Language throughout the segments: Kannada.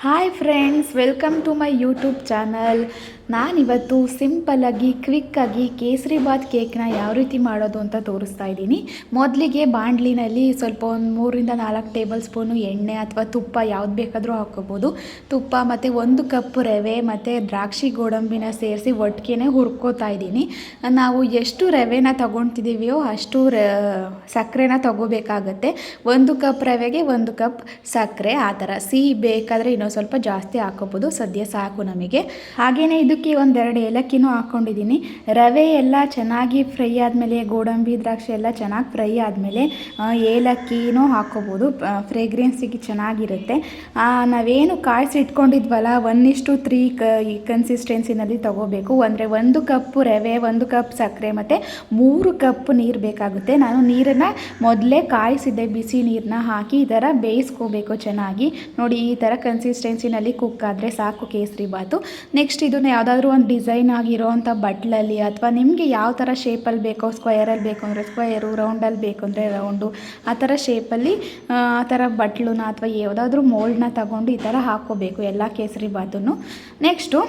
Hi friends, welcome to my YouTube channel. ನಾನಿವತ್ತು ಸಿಂಪಲ್ಲಾಗಿ ಕ್ವಿಕ್ಕಾಗಿ ಕೇಸರಿಬಾತ್ ಕೇಕ್ನ ಯಾವ ರೀತಿ ಮಾಡೋದು ಅಂತ ತೋರಿಸ್ತಾ ಇದ್ದೀನಿ. ಮೊದಲಿಗೆ ಬಾಣಲಿನಲ್ಲಿ ಸ್ವಲ್ಪ ಒಂದು 3-4 ಟೇಬಲ್ ಸ್ಪೂನು ಎಣ್ಣೆ ಅಥವಾ ತುಪ್ಪ ಯಾವ್ದು ಬೇಕಾದರೂ ಹಾಕ್ಕೋಬೋದು. ತುಪ್ಪ ಮತ್ತು 1 ಕಪ್ ರವೆ ಮತ್ತು ದ್ರಾಕ್ಷಿ ಗೋಡಂಬಿನ ಸೇರಿಸಿ ಒಟ್ಟಿಗೆ ಹುರ್ಕೋತಾ ಇದ್ದೀನಿ. ನಾವು ಎಷ್ಟು ರವೆನ ತೊಗೊತಿದ್ದೀವಿಯೋ ಅಷ್ಟು ಸಕ್ಕರೆನ ತೊಗೋಬೇಕಾಗತ್ತೆ. 1 ಕಪ್ ರವೆಗೆ 1 ಕಪ್ ಸಕ್ಕರೆ, ಆ ಥರ. ಸಿಹಿ ಬೇಕಾದರೆ ಇನ್ನೊಂದು ಸ್ವಲ್ಪ ಜಾಸ್ತಿ ಹಾಕೋಬೋದು, ಸದ್ಯ ಸಾಕು ನಮಗೆ. ಹಾಗೆಯೇ ಇದಕ್ಕೆ 1-2 ಏಲಕ್ಕಿನೂ ಹಾಕ್ಕೊಂಡಿದ್ದೀನಿ. ರವೆ ಎಲ್ಲ ಚೆನ್ನಾಗಿ ಫ್ರೈ ಆದಮೇಲೆ, ಗೋಡಂಬಿ ದ್ರಾಕ್ಷಿ ಎಲ್ಲ ಚೆನ್ನಾಗಿ ಫ್ರೈ ಆದಮೇಲೆ ಏಲಕ್ಕಿನೂ ಹಾಕ್ಕೋಬೋದು. ಫ್ರೇಗ್ರೆನ್ಸಿಗೆ ಚೆನ್ನಾಗಿರುತ್ತೆ. ನಾವೇನು ಕಾಯಿಸಿ ಇಟ್ಕೊಂಡಿದ್ವಲ್ಲ 1:3 ಈ ಕನ್ಸಿಸ್ಟೆನ್ಸಿನಲ್ಲಿ ತೊಗೋಬೇಕು. ಅಂದರೆ 1 ಕಪ್ ರವೆ, 1 ಕಪ್ ಸಕ್ಕರೆ ಮತ್ತು 3 ಕಪ್ ನೀರು ಬೇಕಾಗುತ್ತೆ. ನಾನು ನೀರನ್ನು ಮೊದಲೇ ಕಾಯಿಸಿದ್ದೆ, ಬಿಸಿ ನೀರನ್ನ ಹಾಕಿ ಈ ಥರ ಬೇಯಿಸ್ಕೋಬೇಕು ಚೆನ್ನಾಗಿ. ನೋಡಿ, ಈ ಥರ ಕನ್ಸಿಸ್ಟೆನ್ಸಿನಲ್ಲಿ ಕುಕ್ ಆದರೆ ಸಾಕು ಕೇಸರಿ ಬಾತು. ನೆಕ್ಸ್ಟ್ ಇದನ್ನು ಯಾವುದಾದ್ರೂ ಒಂದು ಡಿಸೈನ್ ಆಗಿರೋವಂಥ ಬಟ್ಲಲ್ಲಿ ಅಥವಾ ನಿಮಗೆ ಯಾವ ಥರ ಶೇಪಲ್ಲಿ ಬೇಕೋ, ಸ್ಕ್ವಯರಲ್ಲಿ ಬೇಕು ಅಂದರೆ ಸ್ಕ್ವಯರು, ರೌಂಡಲ್ಲಿ ಬೇಕು ಅಂದರೆ ರೌಂಡು, ಆ ಥರ ಶೇಪಲ್ಲಿ ಆ ಥರ ಬಟ್ಲನ್ನ ಅಥವಾ ಯಾವುದಾದ್ರೂ ಮೋಲ್ಡ್ನ ತಗೊಂಡು ಈ ಥರ ಹಾಕ್ಕೋಬೇಕು ಎಲ್ಲ ಕೇಸರಿ ಬಾತನ್ನು. ನೆಕ್ಸ್ಟು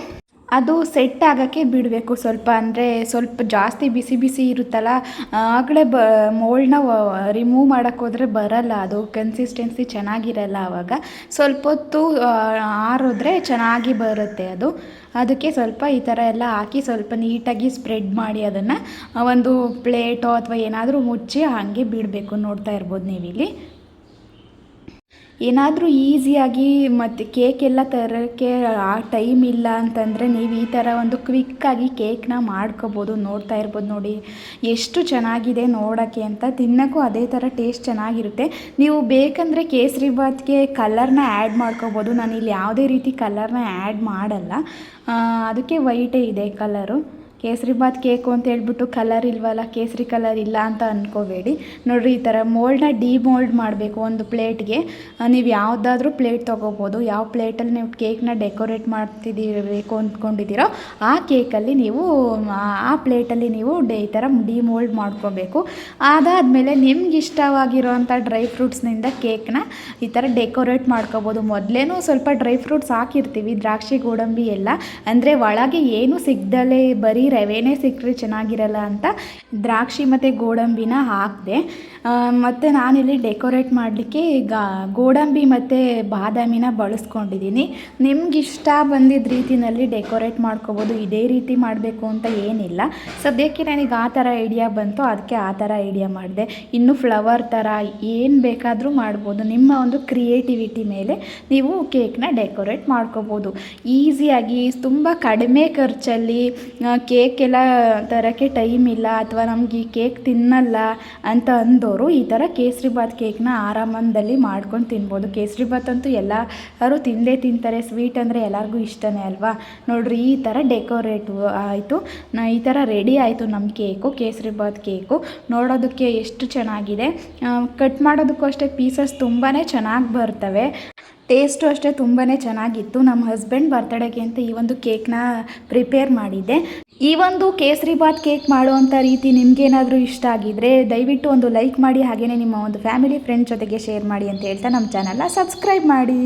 ಅದು ಸೆಟ್ ಆಗೋಕ್ಕೆ ಬಿಡಬೇಕು ಸ್ವಲ್ಪ. ಅಂದರೆ ಸ್ವಲ್ಪ ಜಾಸ್ತಿ ಬಿಸಿ ಬಿಸಿ ಇರುತ್ತಲ್ಲ, ಆ ಕಡೆ ಮೋಲ್ಡ್ನ ರಿಮೂವ್ ಮಾಡೋಕ್ಕೋದ್ರೆ ಬರಲ್ಲ, ಅದು ಕನ್ಸಿಸ್ಟೆನ್ಸಿ ಚೆನ್ನಾಗಿರಲ್ಲ. ಆವಾಗ ಸ್ವಲ್ಪ ಹೊತ್ತು ಆರಿದ್ರೆ ಚೆನ್ನಾಗಿ ಬರುತ್ತೆ ಅದು. ಅದಕ್ಕೆ ಸ್ವಲ್ಪ ಈ ಥರ ಎಲ್ಲ ಹಾಕಿ ಸ್ವಲ್ಪ ನೀಟಾಗಿ ಸ್ಪ್ರೆಡ್ ಮಾಡಿ ಅದನ್ನು ಒಂದು ಪ್ಲೇಟೋ ಅಥವಾ ಏನಾದರೂ ಮುಚ್ಚಿ ಹಾಗೆ ಬಿಡಬೇಕು. ನೋಡ್ತಾ ಇರ್ಬೋದು ನೀವಿಲ್ಲಿ. ಏನಾದರೂ ಈಸಿಯಾಗಿ ಮತ್ತು ಕೇಕ್ ಎಲ್ಲ ತರೋಕ್ಕೆ ಆ ಟೈಮ್ ಇಲ್ಲ ಅಂತಂದರೆ ನೀವು ಈ ಥರ ಒಂದು ಕ್ವಿಕ್ಕಾಗಿ ಕೇಕ್ನ ಮಾಡ್ಕೋಬೋದು. ನೋಡ್ತಾ ಇರ್ಬೋದು ನೋಡಿ ಎಷ್ಟು ಚೆನ್ನಾಗಿದೆ ನೋಡೋಕ್ಕೆ ಅಂತ. ತಿನ್ನೋಕ್ಕೂ ಅದೇ ಥರ ಟೇಸ್ಟ್ ಚೆನ್ನಾಗಿರುತ್ತೆ. ನೀವು ಬೇಕಂದರೆ ಕೇಸರಿ ಬಾತ್ಗೆ ಕಲರ್ನ ಆ್ಯಡ್ ಮಾಡ್ಕೋಬೋದು. ನಾನು ಇಲ್ಲಿ ಯಾವುದೇ ರೀತಿ ಕಲರ್ನ ಆ್ಯಡ್ ಮಾಡಲ್ಲ, ಅದಕ್ಕೆ ವೈಟೇ ಇದೆ ಕಲರು. ಕೇಸರಿ ಬಾತ್ ಕೇಕು ಅಂತ ಹೇಳ್ಬಿಟ್ಟು ಕಲರ್ ಇಲ್ವಲ್ಲ, ಕೇಸರಿ ಕಲರ್ ಇಲ್ಲ ಅಂತ ಅಂದ್ಕೋಬೇಡಿ. ನೋಡಿರಿ, ಈ ಥರ ಮೋಲ್ಡ್ನ ಡಿಮೋಲ್ಡ್ ಮಾಡಬೇಕು. ಒಂದು ಪ್ಲೇಟ್ಗೆ ನೀವು ಯಾವುದಾದ್ರೂ ಪ್ಲೇಟ್ ತೊಗೋಬೋದು. ಯಾವ ಪ್ಲೇಟಲ್ಲಿ ನೀವು ಕೇಕ್ನ ಡೆಕೋರೇಟ್ ಮಾಡ್ತಿದ್ದೀರಬೇಕು ಅಂದ್ಕೊಂಡಿದ್ದೀರೋ ಆ ಕೇಕಲ್ಲಿ ನೀವು ಆ ಪ್ಲೇಟಲ್ಲಿ ನೀವು ಈ ಥರ ಡಿಮೋಲ್ಡ್ ಮಾಡ್ಕೋಬೇಕು. ಅದಾದಮೇಲೆ ನಿಮ್ಗೆ ಇಷ್ಟವಾಗಿರೋವಂಥ ಡ್ರೈ ಫ್ರೂಟ್ಸ್ನಿಂದ ಕೇಕ್ನ ಈ ಥರ ಡೆಕೋರೇಟ್ ಮಾಡ್ಕೋಬೋದು. ಮೊದಲೇನೂ ಸ್ವಲ್ಪ ಡ್ರೈ ಫ್ರೂಟ್ಸ್ ಹಾಕಿರ್ತೀವಿ, ದ್ರಾಕ್ಷಿ ಗೋಡಂಬಿ ಎಲ್ಲ. ಅಂದರೆ ಒಳಗೆ ಏನು ಸಿಗ್ದಲೇ ಬರೀ ರವೆನೇ ಸಿಕ್ಕರೆ ಚೆನ್ನಾಗಿರಲ್ಲ ಅಂತ ದ್ರಾಕ್ಷಿ ಮತ್ತು ಗೋಡಂಬಿನ ಹಾಕಿದೆ. ಮತ್ತು ನಾನಿಲ್ಲಿ ಡೆಕೋರೇಟ್ ಮಾಡಲಿಕ್ಕೆ ಗೋಡಂಬಿ ಮತ್ತು ಬಾದಾಮಿನ ಬಳಸ್ಕೊಂಡಿದ್ದೀನಿ. ನಿಮ್ಗೆ ಇಷ್ಟ ಬಂದಿದ್ದ ರೀತಿಯಲ್ಲಿ ಡೆಕೋರೇಟ್ ಮಾಡ್ಕೋಬೋದು. ಇದೇ ರೀತಿ ಮಾಡಬೇಕು ಅಂತ ಏನಿಲ್ಲ. ಸದ್ಯಕ್ಕೆ ನನಗೆ ಆ ಥರ ಐಡಿಯಾ ಬಂತು, ಅದಕ್ಕೆ ಆ ಥರ ಐಡಿಯಾ ಮಾಡಿದೆ. ಇನ್ನು ಫ್ಲವರ್ ಥರ ಏನು ಬೇಕಾದರೂ ಮಾಡ್ಬೋದು. ನಿಮ್ಮ ಒಂದು ಕ್ರಿಯೇಟಿವಿಟಿ ಮೇಲೆ ನೀವು ಕೇಕ್ನ ಡೆಕೋರೇಟ್ ಮಾಡ್ಕೋಬೋದು. ಈಸಿಯಾಗಿ ತುಂಬ ಕಡಿಮೆ ಖರ್ಚಲ್ಲಿ ಕೇಕೆಲ್ಲ ತರೋಕ್ಕೆ ಟೈಮ್ ಇಲ್ಲ ಅಥವಾ ನಮ್ಗೆ ಈ ಕೇಕ್ ತಿನ್ನಲ್ಲ ಅಂತ ಅಂದವರು ಈ ಥರ ಕೇಸರಿ ಬಾತ್ ಕೇಕ್ನ ಆರಾಮದಲ್ಲಿ ಮಾಡ್ಕೊಂಡು ತಿನ್ಬೋದು. ಕೇಸರಿ ಬಾತ್ ಅಂತೂ ಎಲ್ಲರೂ ತಿಂದೇ ತಿಂತಾರೆ. ಸ್ವೀಟ್ ಅಂದರೆ ಎಲ್ಲರಿಗೂ ಇಷ್ಟನೇ ಅಲ್ವಾ. ನೋಡಿರಿ, ಈ ಥರ ಡೆಕೋರೇಟ್ ಆಯಿತು, ಈ ಥರ ರೆಡಿ ಆಯಿತು ನಮ್ಮ ಕೇಕು, ಕೇಸರಿ ಬಾತ್ ಕೇಕು. ನೋಡೋದಕ್ಕೆ ಎಷ್ಟು ಚೆನ್ನಾಗಿದೆ. ಕಟ್ ಮಾಡೋದಕ್ಕೂ ಅಷ್ಟೇ ಪೀಸಸ್ ತುಂಬಾ ಚೆನ್ನಾಗಿ ಬರ್ತವೆ. ಟೇಸ್ಟು ಅಷ್ಟೇ ತುಂಬಾ ಚೆನ್ನಾಗಿತ್ತು. ನಮ್ಮ ಹಸ್ಬೆಂಡ್ ಬರ್ತಡೇಗೆ ಅಂತ ಈ ಒಂದು ಕೇಕ್ನ ಪ್ರಿಪೇರ್ ಮಾಡಿದ್ದೆ. ಈ ಒಂದು ಕೇಸರಿ ಬಾತ್ ಕೇಕ್ ಮಾಡುವಂಥ ರೀತಿ ನಿಮಗೇನಾದರೂ ಇಷ್ಟ ಆಗಿದ್ದರೆ ದಯವಿಟ್ಟು ಒಂದು ಲೈಕ್ ಮಾಡಿ, ಹಾಗೆಯೇ ನಿಮ್ಮ ಒಂದು ಫ್ಯಾಮಿಲಿ ಫ್ರೆಂಡ್ಸ್ ಜೊತೆಗೆ ಶೇರ್ ಮಾಡಿ ಅಂತ ಹೇಳ್ತಾ ನಮ್ಮ ಚಾನಲ್ನ ಸಬ್ಸ್ಕ್ರೈಬ್ ಮಾಡಿ.